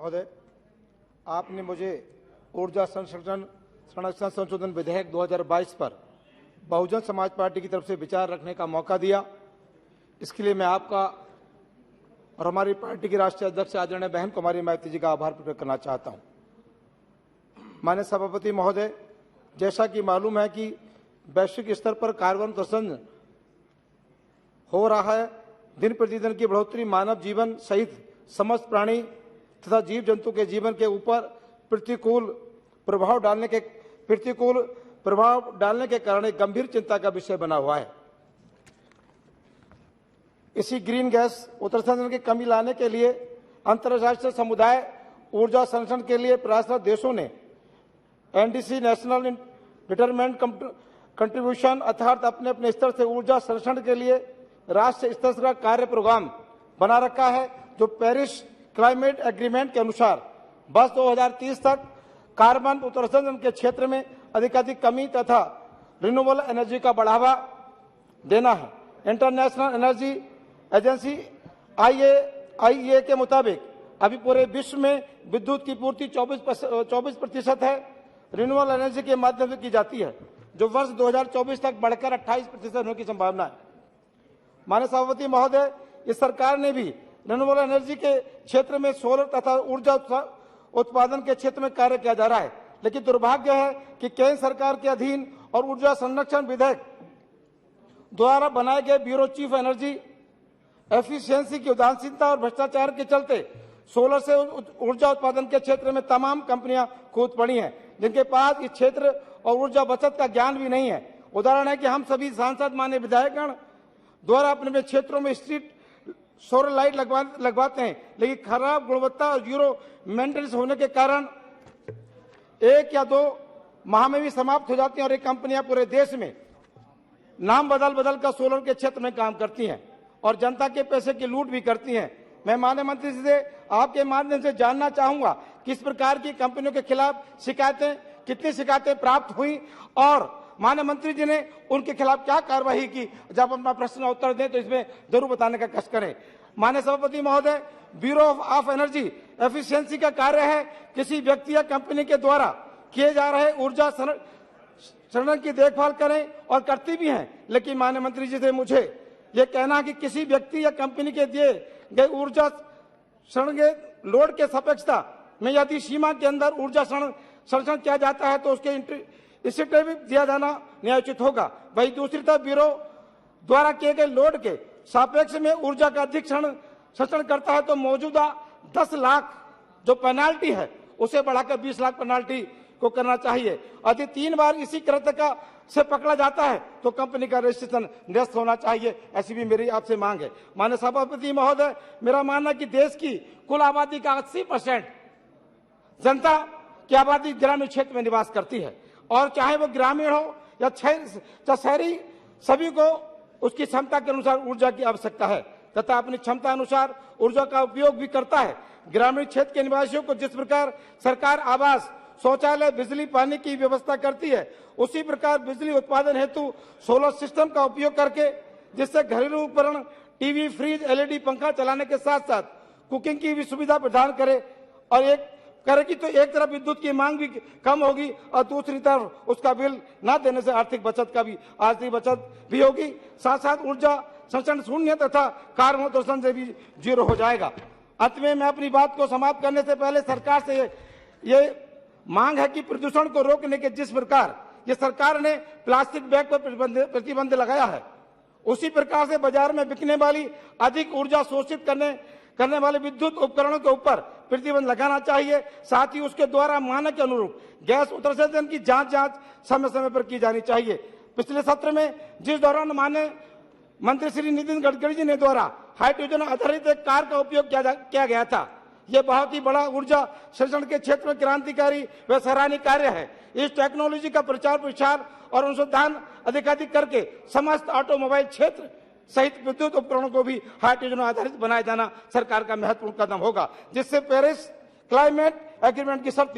महोदय, आपने मुझे ऊर्जा संरक्षण संशोधन विधेयक 2022 पर बहुजन समाज पार्टी की तरफ से विचार रखने का मौका दिया। इसके लिए मैं आपका और हमारी पार्टी की राष्ट्रीय अध्यक्ष आदरणीय बहन कुमारी मायावती जी का आभार प्रकट करना चाहता हूं। माननीय सभापति महोदय, जैसा कि मालूम है कि वैश्विक स्तर पर कार्बन उत्सर्जन हो रहा है, दिन प्रतिदिन की बढ़ोतरी मानव जीवन सहित समस्त प्राणी तथा जीव जंतु के जीवन के ऊपर प्रतिकूल प्रभाव डालने के कारण एक गंभीर चिंता का विषय बना हुआ है। इसी ग्रीन गैस उत्सर्जन की कमी लाने के लिए अंतर्राष्ट्रीय समुदाय ऊर्जा संरक्षण के लिए प्रयासरत देशों ने एनडीसी नेशनल डिटरमिनेंट कंट्रीब्यूशन अर्थात अपने अपने स्तर से ऊर्जा संरक्षण के लिए राष्ट्रीय स्तर का कार्य प्रोग्राम बना रखा है, जो पेरिस क्लाइमेट एग्रीमेंट के अनुसार वर्ष 2030 तक कार्बन उत्सर्जन के क्षेत्र में अधिकाधिक कमी तथा रिन्यूएबल एनर्जी का बढ़ावा देना है। इंटरनेशनल एनर्जी एजेंसी IEA के मुताबिक अभी पूरे विश्व में विद्युत की पूर्ति 24% है, रिन्यूएबल एनर्जी के माध्यम से की जाती है, जो वर्ष 2024 तक बढ़कर 28% होने की संभावना है। माननीय सभापति महोदय, इस सरकार ने भी रिन्यूएबल एनर्जी के क्षेत्र में सोलर तथा ऊर्जा उत्पादन के क्षेत्र में कार्य किया जा रहा है, लेकिन दुर्भाग्य है कि केंद्र सरकार के अधीन और ऊर्जा संरक्षण विधेयक द्वारा बनाए गए ब्यूरो चीफ एनर्जी एफिशिएंसी की उदासीनता और भ्रष्टाचार के चलते सोलर से ऊर्जा उत्पादन के क्षेत्र में तमाम कंपनियां कूद पड़ी हैं, जिनके पास इस क्षेत्र और ऊर्जा बचत का ज्ञान भी नहीं है। उदाहरण है कि हम सभी सांसद माननीय विधायकगण द्वारा अपने क्षेत्रों में स्ट्रीट सोलर लाइट लगवाते हैं, लेकिन खराब गुणवत्ता और जीरो मेंटेनेंस होने के कारण 1 या 2 माह में भी समाप्त हो जाती हैं और ये कंपनियां पूरे देश में नाम बदल कर सोलर के क्षेत्र में काम करती हैं और जनता के पैसे की लूट भी करती हैं। मैं माननीय मंत्री से आपके माध्यम से जानना चाहूंगा कि इस प्रकार की कंपनियों के खिलाफ कितनी शिकायतें प्राप्त हुई और माननीय मंत्री जी ने उनके खिलाफ क्या कार्रवाई की। जब अपना प्रश्न उत्तर दें तो इसमें जरूर बताने का कष्ट करें। माननीय सभापति महोदय, ब्यूरो ऑफ एनर्जी एफिशिएंसी का कार्य है किसी व्यक्ति या कंपनी के द्वारा किए जा रहे ऊर्जा संरक्षण की देखभाल करें और करती भी हैं, लेकिन माननीय मंत्री जी से मुझे ये कहना कि किसी व्यक्ति या कंपनी के दिए गए ऊर्जा संरक्षण लोड के सापेक्षता में यदि सीमा के अंदर ऊर्जा संरक्षण किया जाता है तो उसके इंसेंटिव भी दिया जाना न्यायोचित होगा। वही दूसरी तरफ ब्यूरो द्वारा किए गए लोड के सापेक्ष में ऊर्जा का अधिक संरक्षण करता है तो मौजूदा 10 लाख जो पेनाल्टी है उसे बढ़ाकर 20 लाख पेनाल्टी को करना चाहिए। यदि 3 बार इसी कृत्य से पकड़ा जाता है तो कंपनी का रजिस्ट्रेशन निरस्त होना चाहिए। ऐसी भी मेरी आपसे मांग है। माननीय सभापति महोदय, मेरा मानना है कि देश की कुल आबादी का 80% जनता की आबादी ग्रामीण क्षेत्र में निवास करती है और चाहे वो ग्रामीण हो या शहरी, सभी को उसकी क्षमता के अनुसार ऊर्जा की आवश्यकता है तथा अपनी क्षमता अनुसार ऊर्जा का उपयोग भी करता है। ग्रामीण क्षेत्र के निवासियों को जिस प्रकार सरकार आवास, शौचालय, बिजली, पानी की व्यवस्था करती है, उसी प्रकार बिजली उत्पादन हेतु सोलर सिस्टम का उपयोग करके जिससे घरेलू उपकरण, टीवी, फ्रिज, LED पंखा चलाने के साथ साथ कुकिंग की भी सुविधा प्रदान करे और करेगी तो एक तरफ विद्युत की मांग भी कम होगी और दूसरी तरफ उसका बिल न देने से आर्थिक बचत भी होगी। साथ साथ ऊर्जा संरक्षण शून्य तथा कार्बन उत्सर्जन से भी 0 हो जाएगा। अंत में मैं अपनी बात को समाप्त करने से पहले सरकार से ये मांग है कि प्रदूषण को रोकने के जिस प्रकार ये सरकार ने प्लास्टिक बैग पर प्रतिबंध लगाया है, उसी प्रकार से बाजार में बिकने वाली अधिक ऊर्जा शोषित करने वाले विद्युत उपकरणों के ऊपर प्रतिबंध लगाना चाहिए। साथ ही उसके द्वारा मानक के अनुरूप गैस उत्सर्जन की जांच समय समय पर की जानी चाहिए। पिछले सत्र में जिस दौरान माननीय मंत्री श्री नितिन गडकरी जी ने द्वारा हाइड्रोजन आधारित एक कार का उपयोग किया गया था, यह बहुत ही बड़ा ऊर्जा संरक्षण के क्षेत्र में क्रांतिकारी व सराहनीय कार्य है। इस टेक्नोलॉजी का प्रचार प्रसार और अनुसंधान अधिकाधिक करके समस्त ऑटोमोबाइल क्षेत्र सहित विद्युत उपकरणों को भी हाइड्रोजन आधारित बनाया जाना सरकार का महत्वपूर्ण कदम होगा, जिससे पेरिस क्लाइमेट एग्रीमेंट की शर्त